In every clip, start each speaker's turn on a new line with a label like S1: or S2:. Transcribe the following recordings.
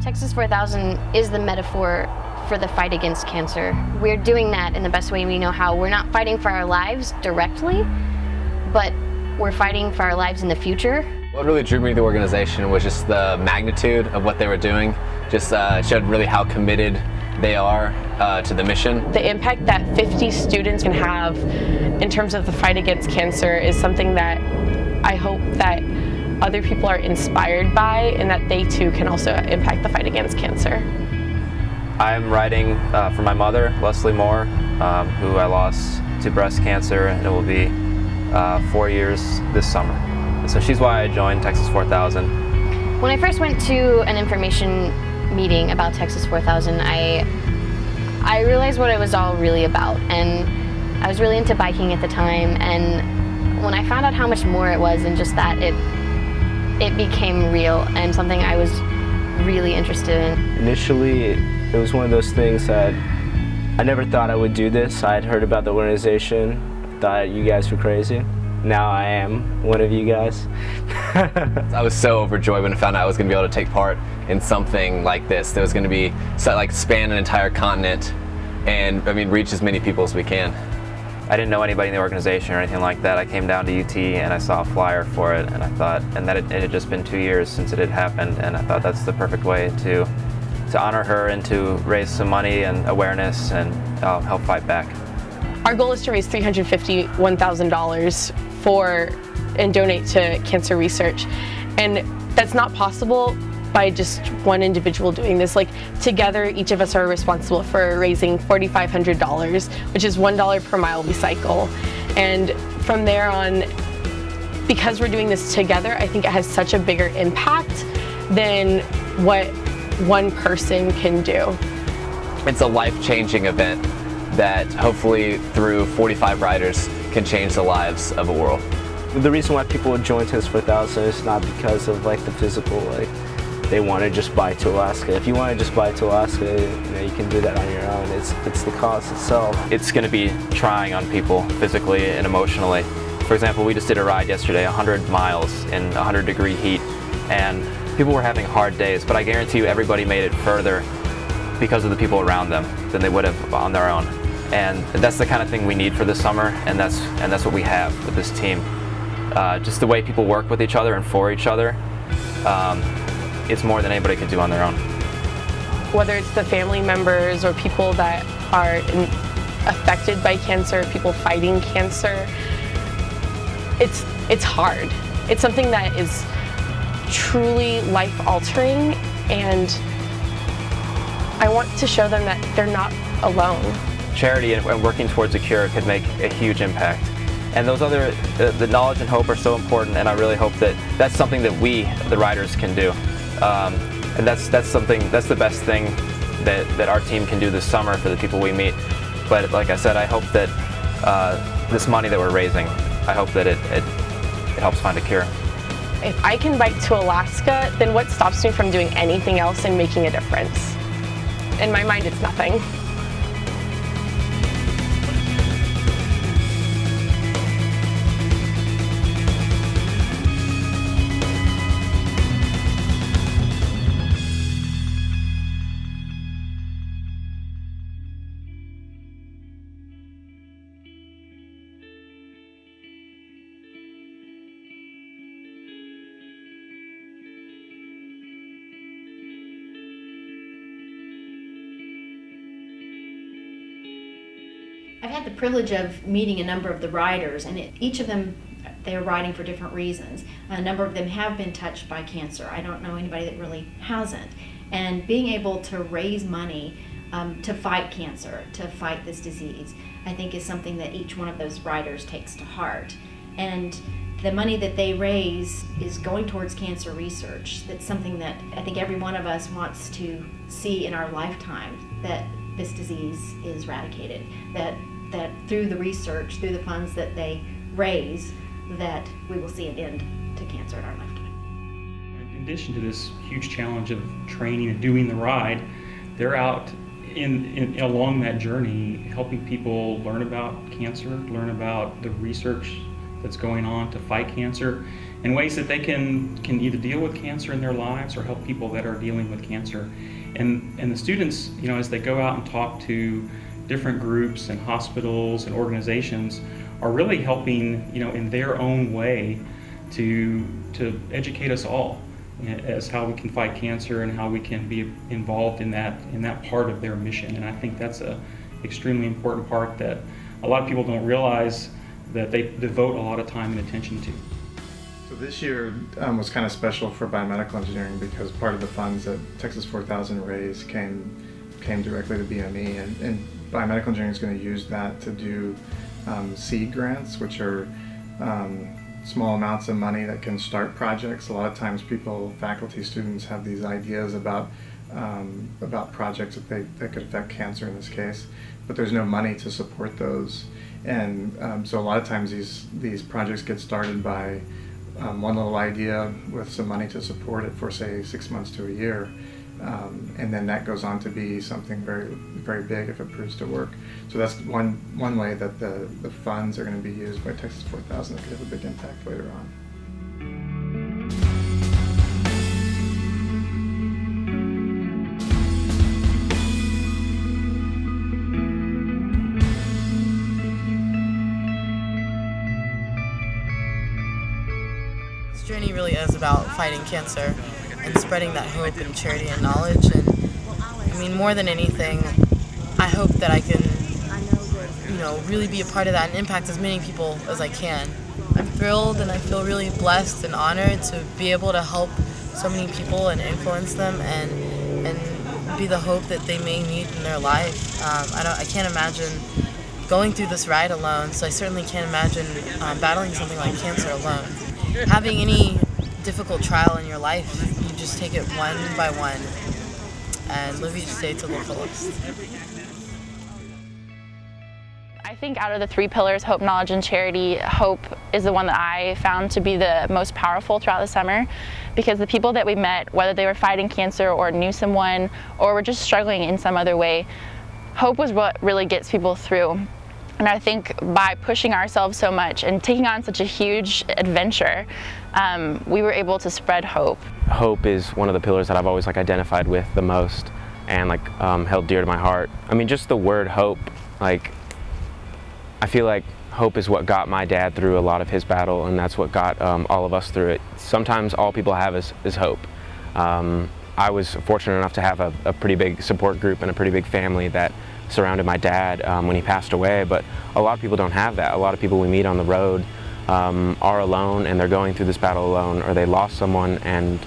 S1: Texas 4000 is the metaphor for the fight against cancer. We're doing that in the best way we know how. We're not fighting for our lives directly, but we're fighting for our lives in the future.
S2: What really drew me to the organization was just the magnitude of what they were doing. Just showed really how committed they are to the mission.
S3: The impact that 50 students can have in terms of the fight against cancer is something that I hope that other people are inspired by, and that they too can also impact the fight against cancer.
S4: I'm writing for my mother, Leslie Moore, who I lost to breast cancer, and it will be 4 years this summer. And so she's why I joined Texas 4000.
S1: When I first went to an information meeting about Texas 4000, I realized what it was all really about, and I was really into biking at the time, and when I found out how much more it was than just that, it became real and something I was really interested in.
S5: Initially, it was one of those things that I never thought I would do this. I had heard about the organization, thought you guys were crazy. Now I am one of you guys.
S2: I was so overjoyed when I found out I was going to be able to take part in something like this. That was going to be span an entire continent and reach as many people as we can.
S4: I didn't know anybody in the organization or anything like that. I came down to UT and I saw a flyer for it, and I thought, and that it had just been 2 years since it had happened, and I thought that's the perfect way to honor her and to raise some money and awareness and help fight back.
S3: Our goal is to raise $351,000 and donate to cancer research, and that's not possible by just one individual doing this. Together, each of us are responsible for raising $4,500, which is $1 per mile we cycle. And from there on, because we're doing this together, I think it has such a bigger impact than what one person can do.
S2: It's a life-changing event that hopefully through 45 riders can change the lives of a world.
S5: The reason why people would join Texas 4000 is not because of the physical, they want to just bike to Alaska. If you want to just bike to Alaska, you can do that on your own. It's the cause itself.
S4: It's going to be trying on people physically and emotionally. For example, we just did a ride yesterday, 100 miles in 100-degree heat, and people were having hard days, but I guarantee you everybody made it further because of the people around them than they would have on their own. And that's the kind of thing we need for this summer, and that's what we have with this team. Just the way people work with each other and for each other, it's more than anybody could do on their own.
S3: Whether it's the family members or people that are affected by cancer, people fighting cancer, it's hard. It's something that is truly life-altering, and I want to show them that they're not alone.
S4: Charity and working towards a cure could make a huge impact. And those other, the knowledge and hope are so important, and I really hope that that's something that we, the riders, can do. And that's the best thing that our team can do this summer for the people we meet. But like I said, I hope that this money that we're raising, I hope that it helps find a cure.
S3: If I can bike to Alaska, then what stops me from doing anything else and making a difference? In my mind, it's nothing.
S6: I've had the privilege of meeting a number of the riders, and each of them, they're riding for different reasons. A number of them have been touched by cancer. I don't know anybody that really hasn't. And being able to raise money to fight cancer, to fight this disease, I think is something that each one of those riders takes to heart. And the money that they raise is going towards cancer research. That's something that I think every one of us wants to see in our lifetime, that this disease is eradicated, that through the research, through the funds that they raise, that we will see an end to cancer in our lifetime.
S7: In addition to this huge challenge of training and doing the ride, they're out along that journey helping people learn about cancer, learn about the research that's going on to fight cancer, and ways that they can either deal with cancer in their lives or help people that are dealing with cancer. And the students, you know, as they go out and talk to different groups and hospitals and organizations, are really helping, you know, in their own way to educate us all as how we can fight cancer and how we can be involved in that part of their mission. And I think that's a extremely important part that a lot of people don't realize that they devote a lot of time and attention to.
S8: So this year was kind of special for biomedical engineering because part of the funds that Texas 4000 raised came directly to BME, and biomedical engineering is going to use that to do seed grants, which are small amounts of money that can start projects. A lot of times people, faculty, students have these ideas about projects that could affect cancer in this case, but there's no money to support those. And so a lot of times these projects get started by one little idea with some money to support it for, say, 6 months to a year. And then that goes on to be something very, very big if it proves to work. So that's one way that the funds are going to be used by Texas 4000 that could have a big impact later on.
S9: This journey really is about fighting cancer and spreading that hope and charity and knowledge. And I mean, more than anything, I hope that I can, you know, really be a part of that and impact as many people as I can. I'm thrilled and I feel really blessed and honored to be able to help so many people and influence them and be the hope that they may need in their life. I can't imagine going through this ride alone, so I certainly can't imagine battling something like cancer alone. Having any difficult trial in your life, you just take it one by one and live each day to the fullest.
S10: I think out of the 3 pillars, hope, knowledge, and charity, hope is the one that I found to be the most powerful throughout the summer, because the people that we met, whether they were fighting cancer or knew someone or were just struggling in some other way, hope was what really gets people through. And I think by pushing ourselves so much and taking on such a huge adventure, we were able to spread hope.
S4: Hope is one of the pillars that I've always identified with the most and held dear to my heart. I mean, just the word hope, I feel like hope is what got my dad through a lot of his battle, and that's what got all of us through it. Sometimes all people have is hope. I was fortunate enough to have a pretty big support group and a pretty big family that surrounded my dad when he passed away, but a lot of people don't have that. A lot of people we meet on the road are alone, and they're going through this battle alone, or they lost someone and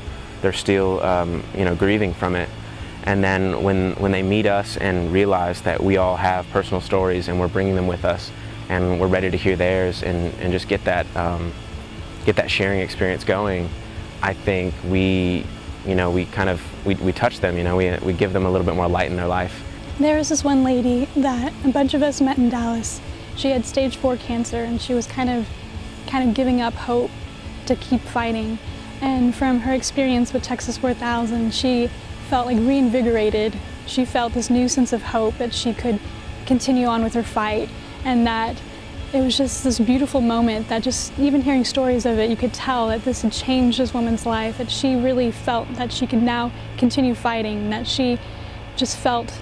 S4: they're still grieving from it. And then when they meet us and realize that we all have personal stories and we're bringing them with us and we're ready to hear theirs and just get that sharing experience going, I think we touch them. We give them a little bit more light in their life.
S11: There was this one lady that a bunch of us met in Dallas. She had stage 4 cancer, and she was kind of giving up hope to keep fighting. And from her experience with Texas 4000, she felt reinvigorated. She felt this new sense of hope that she could continue on with her fight, and that it was just this beautiful moment that just, even hearing stories of it, you could tell that this had changed this woman's life, that she really felt that she could now continue fighting, that she just felt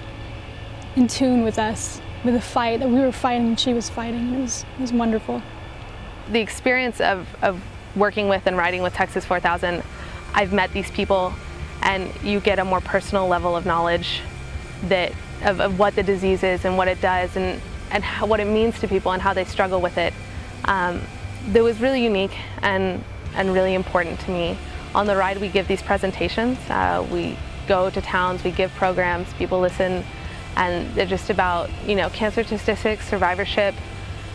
S11: in tune with us, with the fight that we were fighting and she was fighting. It was wonderful.
S3: The experience of working with and riding with Texas 4000, I've met these people, and you get a more personal level of knowledge of what the disease is and what it does and what it means to people and how they struggle with it. That was really unique and really important to me. On the ride, we give these presentations. We go to towns, we give programs, people listen, and they're just about cancer statistics, survivorship,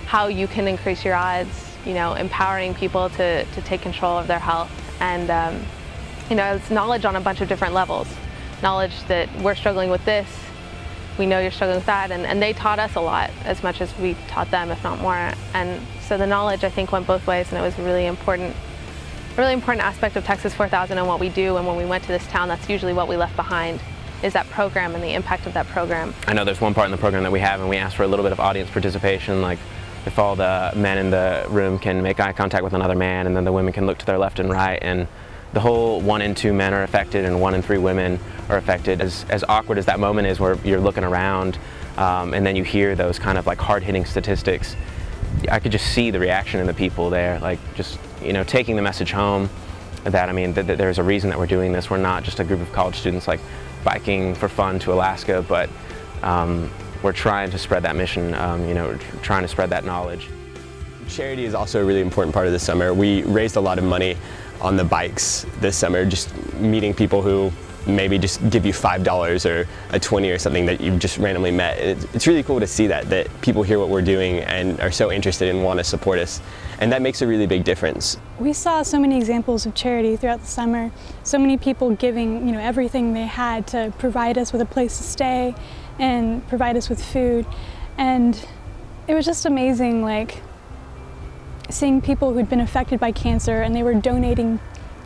S3: how you can increase your odds, empowering people to take control of their health, and it's knowledge on a bunch of different levels. Knowledge that we're struggling with this, we know you're struggling with that, and they taught us a lot as much as we taught them, if not more. And so the knowledge, I think, went both ways, and it was a really important aspect of Texas 4000 and what we do. And when we went to this town, that's usually what we left behind, is that program and the impact of that program.
S4: I know there's one part in the program that we have, and we ask for a little bit of audience participation, like
S12: if all the men in the room can make eye contact with another man, and then the women can look to their left and right, and the whole 1 in 2 men are affected and 1 in 3 women are affected. As awkward as that moment is where you're looking around and then you hear those kind of like hard-hitting statistics, I could just see the reaction in the people there, like just, you know, taking the message home that, I mean, that there's a reason that we're doing this. We're not just a group of college students like biking for fun to Alaska, but we're trying to spread that mission, you know, trying to spread that knowledge.
S13: Charity is also a really important part of this summer. We raised a lot of money on the bikes this summer, just meeting people who maybe just give you $5 or a 20 or something that you've just randomly met. It's really cool to see that people hear what we're doing and are so interested and want to support us. And that makes a really big difference.
S11: We saw so many examples of charity throughout the summer, so many people giving, you know, everything they had to provide us with a place to stay and provide us with food. And it was just amazing, like, seeing people who'd been affected by cancer and they were donating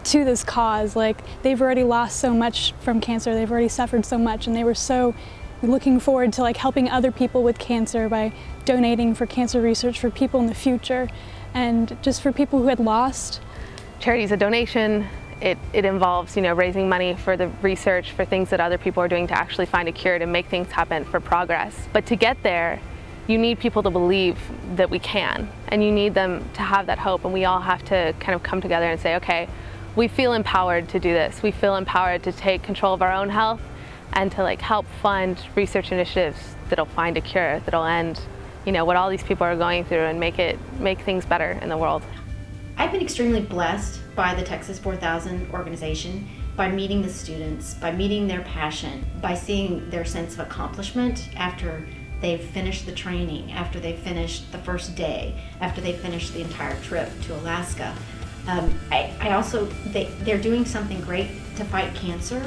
S11: to this cause. Like, they've already lost so much from cancer, they've already suffered so much, and they were so looking forward to like helping other people with cancer by donating for cancer research for people in the future and just for people who had lost.
S3: Charity is a donation. It involves, you know, raising money for the research, for things that other people are doing to actually find a cure, to make things happen, for progress. But to get there, you need people to believe that we can, and you need them to have that hope, and we all have to kind of come together and say, okay, we feel empowered to do this. We feel empowered to take control of our own health and to like help fund research initiatives that'll find a cure, that'll end, you know, what all these people are going through and make things better in the world.
S6: I've been extremely blessed by the Texas 4000 organization, by meeting the students, by meeting their passion, by seeing their sense of accomplishment after they've finished the training, after they've finished the first day, after they've finished the entire trip to Alaska. I also, they're doing something great to fight cancer,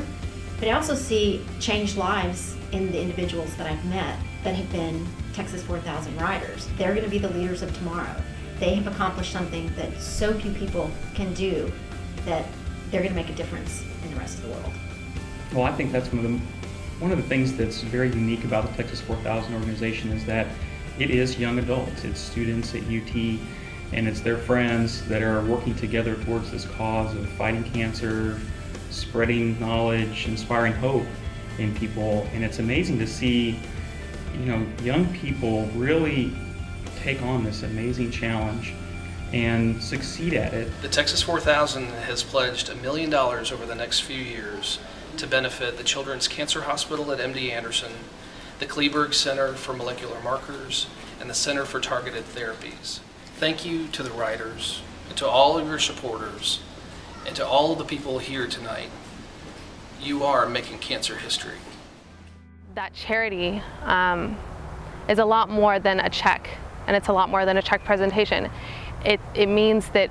S6: but I also see changed lives in the individuals that I've met that have been Texas 4000 riders. They're going to be the leaders of tomorrow. They have accomplished something that so few people can do, that they're going to make a difference in the rest of the world.
S7: Well, I think that's one of the things that's very unique about the Texas 4000 organization is that it is young adults. It's students at UT, and it's their friends that are working together towards this cause of fighting cancer, spreading knowledge, inspiring hope in people. And it's amazing to see, you know, young people really take on this amazing challenge and succeed at it.
S14: The Texas 4000 has pledged $1 million over the next few years to benefit the Children's Cancer Hospital at MD Anderson, the Kleberg Center for Molecular Markers, and the Center for Targeted Therapies. Thank you to the riders, and to all of your supporters, and to all of the people here tonight. You are making cancer history.
S3: That charity is a lot more than a check, and it's a lot more than a check presentation. It means that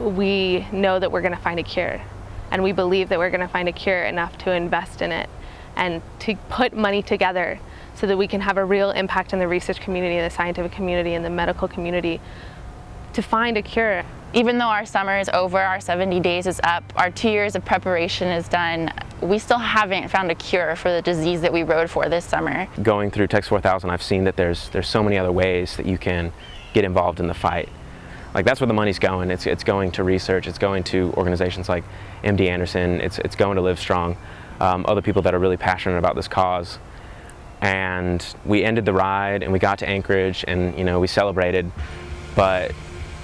S3: we know that we're going to find a cure, and we believe that we're going to find a cure enough to invest in it and to put money together so that we can have a real impact in the research community, the scientific community, and the medical community to find a cure.
S10: Even though our summer is over, our 70 days is up, our 2 years of preparation is done, we still haven't found a cure for the disease that we rode for this summer.
S12: Going through Texas 4000, I've seen that there's so many other ways that you can get involved in the fight. Like, that's where the money's going. It's going to research, it's going to organizations like MD Anderson, it's going to Livestrong, other people that are really passionate about this cause. And we ended the ride and we got to Anchorage and, you know, we celebrated, but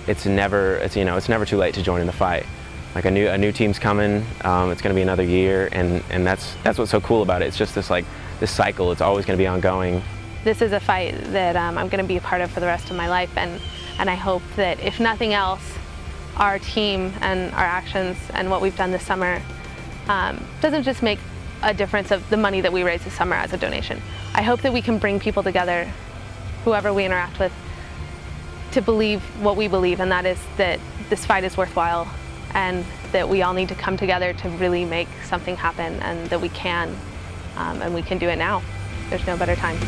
S12: it's never too late to join in the fight. Like, a new team's coming, it's going to be another year, and that's what's so cool about it. It's just this cycle, it's always going to be ongoing.
S3: This is a fight that I'm going to be a part of for the rest of my life, and I hope that, if nothing else, our team and our actions and what we've done this summer doesn't just make a difference of the money that we raise this summer as a donation. I hope that we can bring people together, whoever we interact with, to believe what we believe, and that is that this fight is worthwhile and that we all need to come together to really make something happen, and that we can, and we can do it now. There's no better time.